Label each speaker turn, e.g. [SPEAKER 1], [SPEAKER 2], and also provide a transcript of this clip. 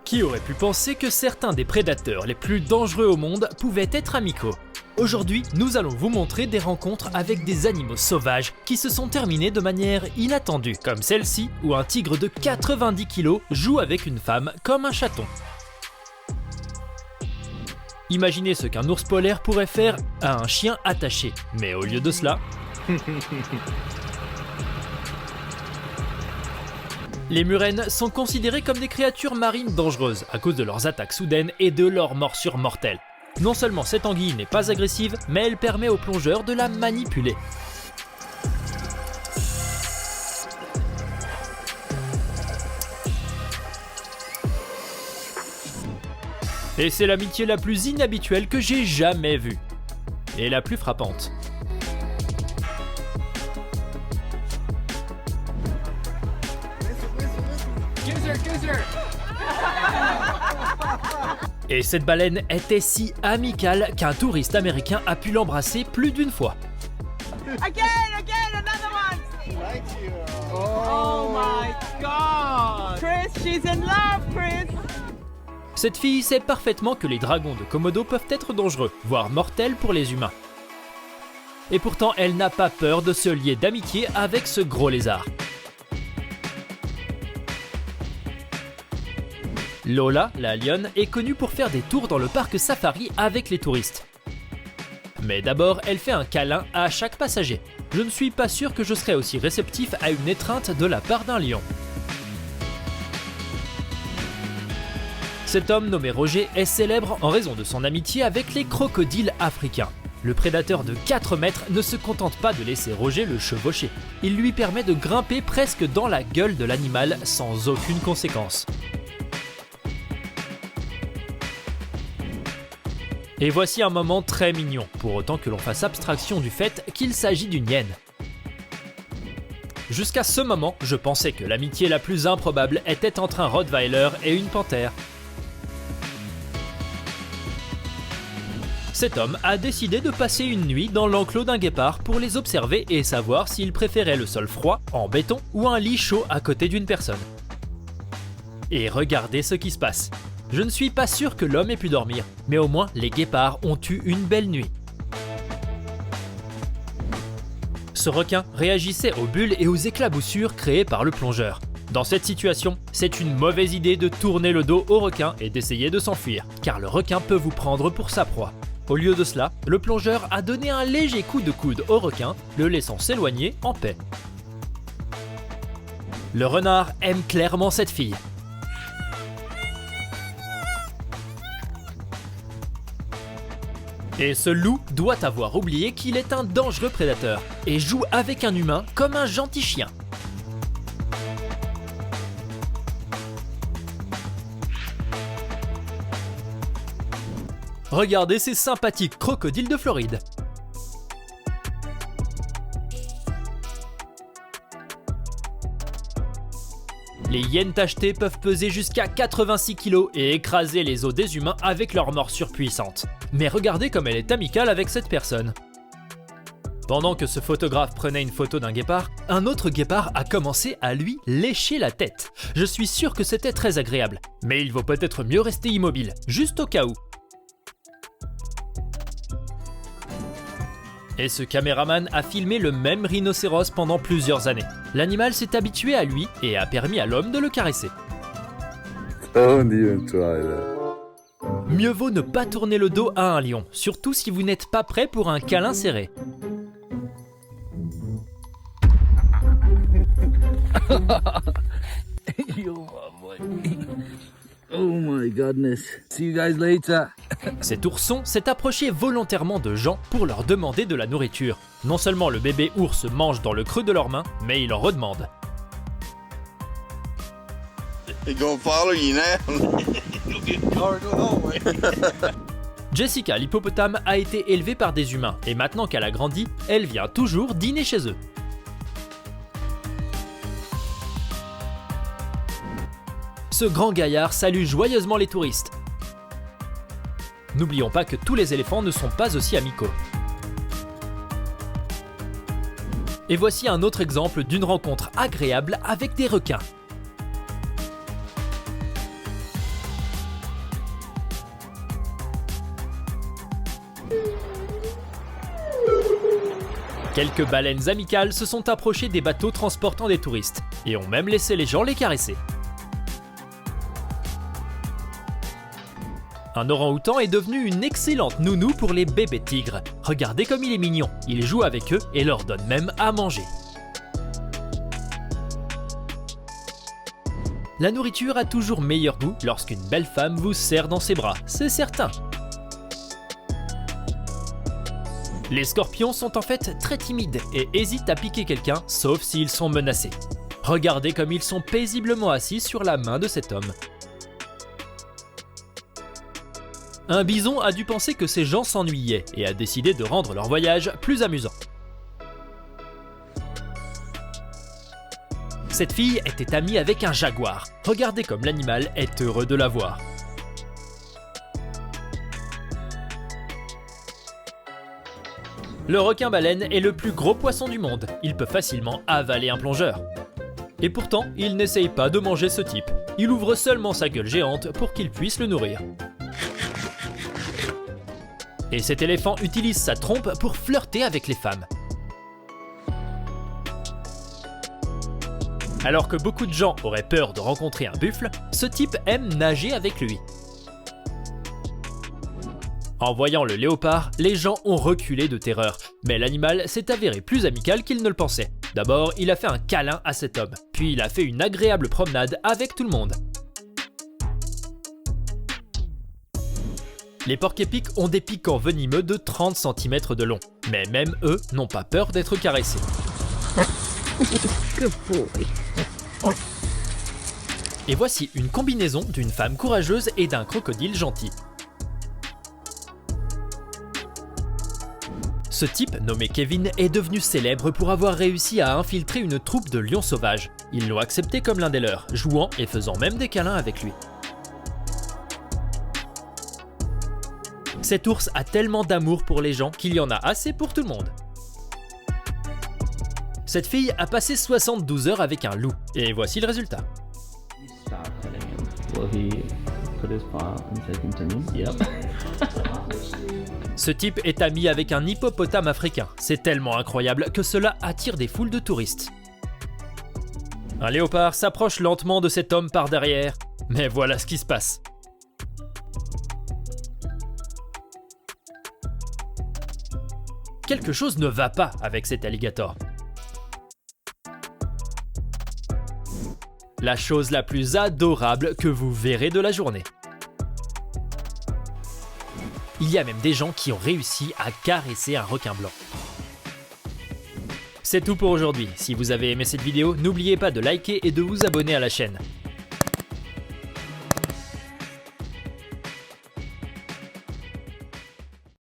[SPEAKER 1] Qui aurait pu penser que certains des prédateurs les plus dangereux au monde pouvaient être amicaux? Aujourd'hui, nous allons vous montrer des rencontres avec des animaux sauvages qui se sont terminées de manière inattendue, comme celle-ci où un tigre de 90 kg joue avec une femme comme un chaton. Imaginez ce qu'un ours polaire pourrait faire à un chien attaché, mais au lieu de cela... Les murènes sont considérées comme des créatures marines dangereuses à cause de leurs attaques soudaines et de leurs morsures mortelles. Non seulement cette anguille n'est pas agressive, mais elle permet aux plongeurs de la manipuler. Et c'est l'amitié la plus inhabituelle que j'ai jamais vue. Et la plus frappante. Et cette baleine était si amicale qu'un touriste américain a pu l'embrasser plus d'une fois.
[SPEAKER 2] Again, another one! Oh my God! Chris, she's in love, Chris!
[SPEAKER 1] Cette fille sait parfaitement que les dragons de Komodo peuvent être dangereux, voire mortels pour les humains. Et pourtant, elle n'a pas peur de se lier d'amitié avec ce gros lézard. Lola, la lionne, est connue pour faire des tours dans le parc safari avec les touristes. Mais d'abord, elle fait un câlin à chaque passager. Je ne suis pas sûr que je serais aussi réceptif à une étreinte de la part d'un lion. Cet homme nommé Roger est célèbre en raison de son amitié avec les crocodiles africains. Le prédateur de 4 mètres ne se contente pas de laisser Roger le chevaucher. Il lui permet de grimper presque dans la gueule de l'animal sans aucune conséquence. Et voici un moment très mignon, pour autant que l'on fasse abstraction du fait qu'il s'agit d'une hyène. Jusqu'à ce moment, je pensais que l'amitié la plus improbable était entre un Rottweiler et une panthère. Cet homme a décidé de passer une nuit dans l'enclos d'un guépard pour les observer et savoir s'il préférait le sol froid, en béton, ou un lit chaud à côté d'une personne. Et regardez ce qui se passe. Je ne suis pas sûr que l'homme ait pu dormir, mais au moins les guépards ont eu une belle nuit. Ce requin réagissait aux bulles et aux éclaboussures créées par le plongeur. Dans cette situation, c'est une mauvaise idée de tourner le dos au requin et d'essayer de s'enfuir, car le requin peut vous prendre pour sa proie. Au lieu de cela, le plongeur a donné un léger coup de coude au requin, le laissant s'éloigner en paix. Le renard aime clairement cette fille. Et ce loup doit avoir oublié qu'il est un dangereux prédateur et joue avec un humain comme un gentil chien. Regardez ces sympathiques crocodiles de Floride. Les hyènes tachetées peuvent peser jusqu'à 86 kg et écraser les os des humains avec leur morsure puissante. Mais regardez comme elle est amicale avec cette personne. Pendant que ce photographe prenait une photo d'un guépard, un autre guépard a commencé à lui lécher la tête. Je suis sûr que c'était très agréable, mais il vaut peut-être mieux rester immobile, juste au cas où. Et ce caméraman a filmé le même rhinocéros pendant plusieurs années. L'animal s'est habitué à lui et a permis à l'homme de le caresser. Mieux vaut ne pas tourner le dos à un lion, surtout si vous n'êtes pas prêt pour un câlin serré.
[SPEAKER 3] Oh my goodness. See you guys later.
[SPEAKER 1] Cet ourson s'est approché volontairement de gens pour leur demander de la nourriture. Non seulement le bébé ours mange dans le creux de leurs mains, mais il en redemande. Jessica l'hippopotame a été élevée par des humains et maintenant qu'elle a grandi, elle vient toujours dîner chez eux. Ce grand gaillard salue joyeusement les touristes. N'oublions pas que tous les éléphants ne sont pas aussi amicaux. Et voici un autre exemple d'une rencontre agréable avec des requins. Quelques baleines amicales se sont approchées des bateaux transportant des touristes et ont même laissé les gens les caresser. Un orang-outan est devenu une excellente nounou pour les bébés tigres. Regardez comme il est mignon, il joue avec eux et leur donne même à manger. La nourriture a toujours meilleur goût lorsqu'une belle femme vous serre dans ses bras, c'est certain. Les scorpions sont en fait très timides et hésitent à piquer quelqu'un, sauf s'ils sont menacés. Regardez comme ils sont paisiblement assis sur la main de cet homme. Un bison a dû penser que ces gens s'ennuyaient et a décidé de rendre leur voyage plus amusant. Cette fille était amie avec un jaguar. Regardez comme l'animal est heureux de la voir. Le requin-baleine est le plus gros poisson du monde. Il peut facilement avaler un plongeur. Et pourtant, il n'essaye pas de manger ce type. Il ouvre seulement sa gueule géante pour qu'il puisse le nourrir. Et cet éléphant utilise sa trompe pour flirter avec les femmes. Alors que beaucoup de gens auraient peur de rencontrer un buffle, ce type aime nager avec lui. En voyant le léopard, les gens ont reculé de terreur, mais l'animal s'est avéré plus amical qu'il ne le pensait. D'abord, il a fait un câlin à cet homme, puis il a fait une agréable promenade avec tout le monde. Les porcs-épics ont des piquants venimeux de 30 cm de long, mais même eux n'ont pas peur d'être caressés. Et voici une combinaison d'une femme courageuse et d'un crocodile gentil. Ce type, nommé Kevin, est devenu célèbre pour avoir réussi à infiltrer une troupe de lions sauvages. Ils l'ont accepté comme l'un des leurs, jouant et faisant même des câlins avec lui. Cet ours a tellement d'amour pour les gens qu'il y en a assez pour tout le monde. Cette fille a passé 72 heures avec un loup, et voici le résultat. Ce type est ami avec un hippopotame africain. C'est tellement incroyable que cela attire des foules de touristes. Un léopard s'approche lentement de cet homme par derrière, mais voilà ce qui se passe. Quelque chose ne va pas avec cet alligator. La chose la plus adorable que vous verrez de la journée. Il y a même des gens qui ont réussi à caresser un requin blanc. C'est tout pour aujourd'hui. Si vous avez aimé cette vidéo, n'oubliez pas de liker et de vous abonner à la chaîne.